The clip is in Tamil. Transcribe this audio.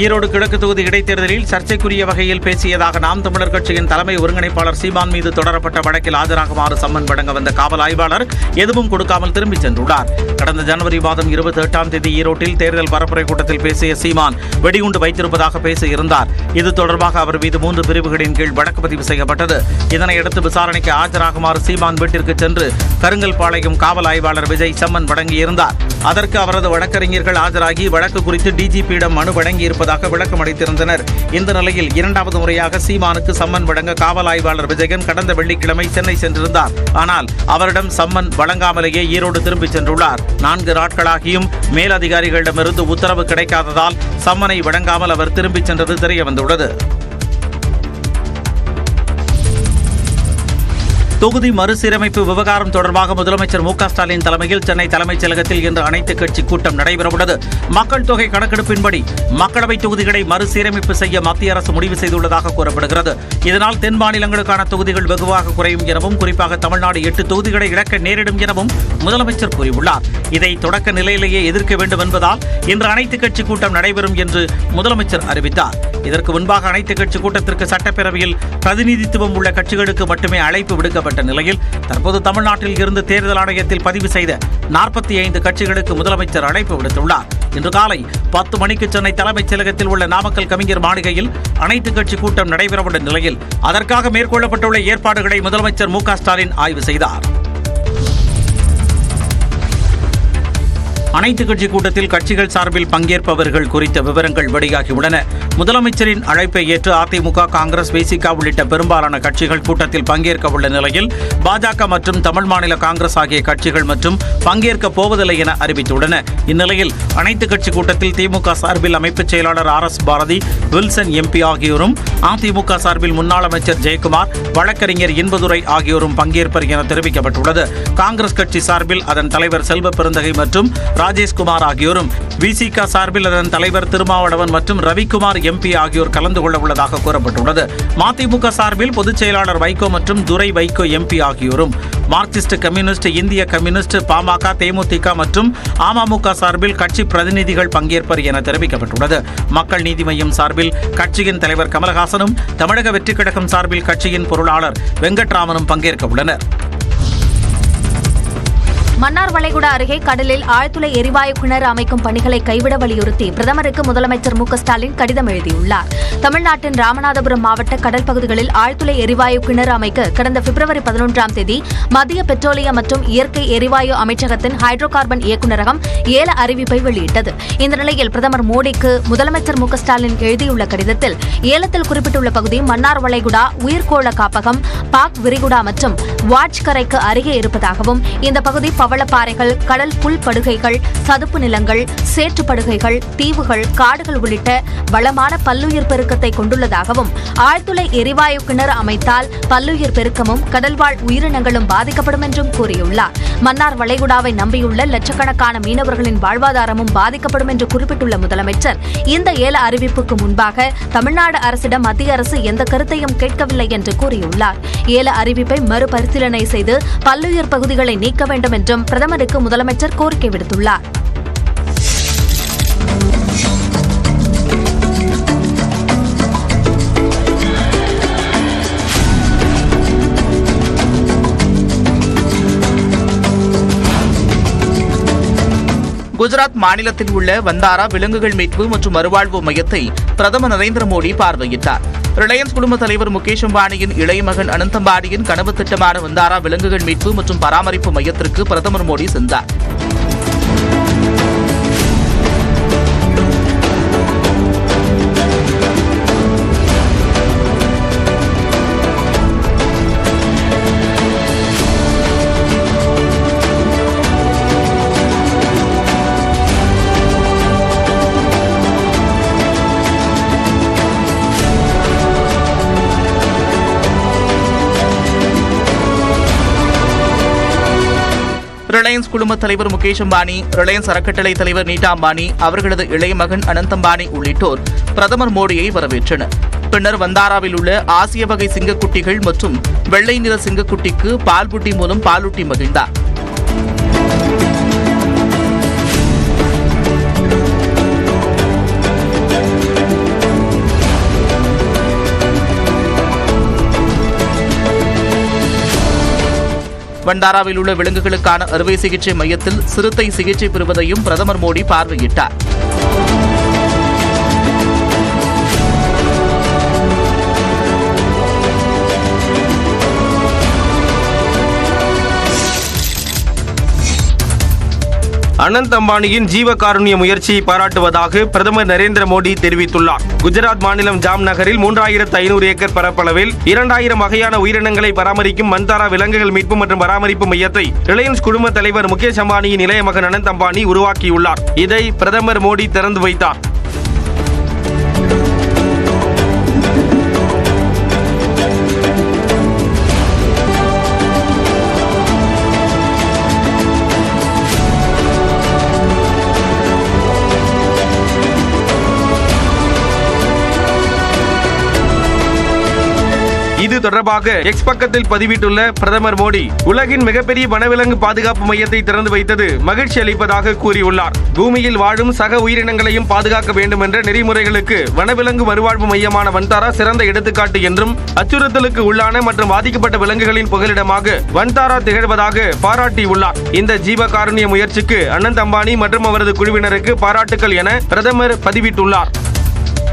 ஈரோடு கிழக்கு தொகுதி இடைத்தேர்தலில் சர்ச்சைக்குரிய வகையில் பேசியதாக நாம் தமிழர் கட்சியின் தலைமை ஒருங்கிணைப்பாளர் சீமான் மீது தொடரப்பட்ட வழக்கில் ஆஜராகுமாறு சம்மன் வழங்க வந்த காவல் ஆய்வாளர் எதுவும் கொடுக்காமல் திரும்பிச் சென்றுள்ளார். கடந்த ஜனவரி மாதம் 28ஆம் தேதி ஈரோட்டில் தேர்தல் பரப்புரை கூட்டத்தில் பேசிய சீமான் வெடிகுண்டு வைத்திருப்பதாக பேசியிருந்தார். இது தொடர்பாக அவர் மீது 3 பிரிவுகளின் கீழ் வழக்கு பதிவு செய்யப்பட்டது. இதனையடுத்து விசாரணைக்கு ஆஜராகுமாறு சீமான் வீட்டிற்கு சென்று கருங்கல்பாளையம் காவல் ஆய்வாளர் விஜய் சம்மன் வழங்கியிருந்தார். அதற்கு அவரது வழக்கறிஞர்கள் ஆஜராகி வழக்கு குறித்து டிஜிபியிடம் மனு வழங்கியிருப்பதாக விளக்கம் அளித்திருந்தனர். இந்த நிலையில் 2வது முறையாக சீமானுக்கு சம்மன் வழங்க காவல் ஆய்வாளர் விஜயன் கடந்த வெள்ளிக்கிழமை சென்னை சென்றிருந்தார். ஆனால் அவரிடம் சம்மன் வழங்காமலேயே ஈரோடு திரும்பிச் சென்றுள்ளார். 4 நாட்களாகியும் மேலதிகாரிகளிடமிருந்து உத்தரவு கிடைக்காததால் சம்மனை வழங்காமல் அவர் திரும்பிச் சென்றது தெரியவந்துள்ளது. தொகுதி மறுசீரமைப்பு விவகாரம் தொடர்பாக முதலமைச்சர் மு.க. ஸ்டாலின் தலைமையில் சென்னை தலைமைச் செயலகத்தில் இன்று அனைத்துக் கட்சி கூட்டம் நடைபெறவுள்ளது. மக்கள் தொகை கணக்கெடுப்பின்படி மக்களவை தொகுதிகளை மறுசீரமைப்பு செய்ய மத்திய அரசு முடிவு செய்துள்ளதாக கூறப்படுகிறது. இதனால் தென் மாநிலங்களுக்கான தொகுதிகள் வெகுவாக குறையும் எனவும், குறிப்பாக தமிழ்நாடு 8 தொகுதிகளை இழக்க நேரிடும் எனவும் முதலமைச்சர் கூறியுள்ளார். இதை தொடக்க நிலையிலேயே எதிர்க்க வேண்டும் என்பதால் இன்று அனைத்துக் கட்சி கூட்டம் நடைபெறும் என்று முதலமைச்சர் அறிவித்தார். இதற்கு முன்பாக அனைத்துக் கட்சி கூட்டத்திற்கு சட்டப்பேரவையில் பிரதிநிதித்துவம் உள்ள கட்சிகளுக்கு மட்டுமே அழைப்பு விடுக்கப்பட்ட நிலையில் தற்போது தமிழ்நாட்டில் இருந்து தேர்தல் ஆணையத்தில் பதிவு செய்த 45 கட்சிகளுக்கு முதலமைச்சர் அழைப்பு விடுத்துள்ளார். இன்று காலை 10 மணிக்கு சென்னை தலைமைச் செயலகத்தில் உள்ள நாமக்கல் கவிஞர் மாளிகையில் அனைத்துக் கட்சி கூட்டம் நடைபெறவுள்ள நிலையில் அதற்காக மேற்கொள்ளப்பட்டுள்ள ஏற்பாடுகளை முதலமைச்சர் மு.க. ஸ்டாலின் ஆய்வு செய்தார். அனைத்துக் கட்சி கூட்டத்தில் கட்சிகள் சார்பில் பங்கேற்பவர்கள் குறித்த விவரங்கள் வெளியாகியுள்ளன. முதலமைச்சரின் அழைப்பை ஏற்று அதிமுக, காங்கிரஸ், விசிக உள்ளிட்ட பெரும்பாலான கட்சிகள் கூட்டத்தில் பங்கேற்க உள்ள நிலையில் பாஜக மற்றும் தமிழ் மாநில காங்கிரஸ் ஆகிய கட்சிகள் மற்றும் பங்கேற்க போவதில்லை என அறிவித்துள்ளன. இந்நிலையில் அனைத்துக் கட்சி கூட்டத்தில் திமுக சார்பில் அமைப்புச் செயலாளர் RS பாரதி, வில்சன் MP ஆகியோரும், அதிமுக சார்பில் முன்னாள் அமைச்சர் ஜெயக்குமார், வழக்கறிஞர் இன்பதுரை ஆகியோரும் பங்கேற்பர் என தெரிவிக்கப்பட்டுள்ளது. காங்கிரஸ் கட்சி சார்பில் அதன் தலைவர் செல்வ பெருந்தகை மற்றும் ராஜேஷ்குமார் ஆகியோரும், விசிக சார்பில் அதன் தலைவர் திருமாவளவன் மற்றும் ரவிக்குமார் MP ஆகியோர் கலந்து கொள்ள உள்ளதாக கூறப்பட்டுள்ளது. மதிமுக சார்பில் பொதுச் செயலாளர் வைகோ மற்றும் துரை வைகோ MP ஆகியோரும், மார்க்சிஸ்ட் கம்யூனிஸ்ட், இந்திய கம்யூனிஸ்ட், பாமக, தேமுதிக மற்றும் அமமுக சார்பில் கட்சி பிரதிநிதிகள் பங்கேற்பர் என தெரிவிக்கப்பட்டுள்ளது. மக்கள் நீதி மய்யம் சார்பில் கட்சியின் தலைவர் கமலஹாசனும், தமிழக வெற்றிக் கழகம் சார்பில் கட்சியின் பொருளாளர் வெங்கட்ராமனும் பங்கேற்க உள்ளனர். மன்னார் வளைகுடா அருகே கடலில் ஆழ்துளை எரிவாயு கிணறு அமைக்கும் பணிகளை கைவிட வலியுறுத்தி பிரதமருக்கு முதலமைச்சர் மு.க. ஸ்டாலின் கடிதம் எழுதியுள்ளார். தமிழ்நாட்டின் ராமநாதபுரம் மாவட்ட கடல் பகுதிகளில் ஆழ்துளை எரிவாயு கிணறு அமைக்க கடந்த பிப்ரவரி 11ஆம் தேதி மத்திய பெட்ரோலியம் மற்றும் இயற்கை எரிவாயு அமைச்சகத்தின் ஹைட்ரோ கார்பன் இயக்குநரகம் ஏல அறிவிப்பை வெளியிட்டது. இந்த நிலையில் பிரதமர் மோடிக்கு முதலமைச்சர் மு.க. ஸ்டாலின் எழுதியுள்ள கடிதத்தில் ஏலத்தில் குறிப்பிட்டுள்ள பகுதி மன்னார் வளைகுடா உயிர்கோள காப்பகம், பாக் விரிகுடா மற்றும் வாட்ச் கரைக்கு அருகே இருப்பதாகவும், இந்த பகுதி பவளப்பாறைகள், கடல் புல் படுகைகள், சதுப்பு நிலங்கள், சேற்றுப்படுகைகள், தீவுகள், காடுகள் உள்ளிட்ட வளமான பல்லுயிர் பெருக்கத்தை கொண்டுள்ளதாகவும், ஆழ்துளை எரிவாயு கிணறு அமைத்தால் பல்லுயிர் பெருக்கமும் கடல்வாழ் உயிரினங்களும் பாதிக்கப்படும் என்றும் கூறியுள்ளார். மன்னார் வளைகுடாவை நம்பியுள்ள லட்சக்கணக்கான மீனவர்களின் வாழ்வாதாரமும் பாதிக்கப்படும் என்று குறிப்பிட்டுள்ள முதலமைச்சர், இந்த ஏல அறிவிப்புக்கு முன்பாக தமிழ்நாடு அரசிடம் மத்திய அரசு எந்த கருத்தையும் கேட்கவில்லை என்று கூறியுள்ளார். ஏல அறிவிப்பை மறுபரிசீலனை செய்து பல்லுயிர் பகுதிகளை நீக்க வேண்டும் என்றும் பிரதமருக்கு முதலமைச்சர் கோரிக்கை விடுத்துள்ளார். குஜராத் மாநிலத்தில் உள்ள வந்தாரா விலங்குகள் மீட்பு மற்றும் மறுவாழ்வு மையத்தை பிரதமர் நரேந்திர மோடி பார்வையிட்டார். ரிலையன்ஸ் குழும தலைவர் முகேஷ் அம்பானியின் இளைய மகன் அனந்த் அம்பானியின் கனவு திட்டமான வந்தாரா விலங்குகள் மீட்பு மற்றும் பராமரிப்பு மையத்திற்கு பிரதமர் மோடி சென்றார். ரிலையன்ஸ் குழும தலைவர் முகேஷ் அம்பானி, ரிலையன்ஸ் அறக்கட்டளை தலைவர் நீட்டா அம்பானி, அவர்களது இளைய மகன் அனந்த் அம்பானி உள்ளிட்டோர் பிரதமர் மோடியை வரவேற்றனர். பின்னர் வந்தாராவில் உள்ள ஆசிய வகை சிங்கக்குட்டிகள் மற்றும் வெள்ளை நிற சிங்கக்குட்டிக்கு பால் புட்டி மூலம் பாலூட்டி மகிழ்ந்தார். வண்டாராவில் உள்ள விலங்குகளுக்கான அறுவை சிகிச்சை மையத்தில் சிறுத்தை சிகிச்சை பெறுவதையும் பிரதமர் மோடி பார்வையிட்டார். அனந்த் அம்பானியின் ஜீவகாருண்ய முயற்சியை பாராட்டுவதாக பிரதமர் நரேந்திர மோடி தெரிவித்துள்ளார். குஜராத் மாநிலம் ஜாம் நகரில் 3500 ஏக்கர் பரப்பளவில் 2000 வகையான உயிரினங்களை பராமரிக்கும் மந்தாரா விலங்குகள் மீட்பு மற்றும் பராமரிப்பு மையத்தை ரிலையன்ஸ் குழும தலைவர் முகேஷ் அம்பானியின் இளைய மகன் அனந்த் அம்பானி உருவாக்கியுள்ளார். இதை பிரதமர் மோடி திறந்து வைத்தார். இது தொடர்பாக எக்ஸ் பக்கத்தில் பதிவிட்டுள்ள பிரதமர் மோடி, உலகின் மிகப்பெரிய வனவிலங்கு பாதுகாப்பு மையத்தை திறந்து வைத்தது மகிழ்ச்சி அளிப்பதாக கூறியுள்ளார். பூமியில் வாழும் சக உயிரினங்களையும் பாதுகாக்க வேண்டும் என்ற நெறிமுறைகளுக்கு வனவிலங்கு மறுவாழ்வு மையமான வந்தாரா சிறந்த எடுத்துக்காட்டு என்றும், அச்சுறுத்தலுக்கு உள்ளான மற்றும் பாதிக்கப்பட்ட விலங்குகளின் புகலிடமாக வந்தாரா திகழ்வதாக பாராட்டியுள்ளார். இந்த ஜீவகாருண்ய முயற்சிக்கு அனந்த் அம்பானி மற்றும் அவரது குழுவினருக்கு பாராட்டுக்கள் என பிரதமர் பதிவிட்டுள்ளார்.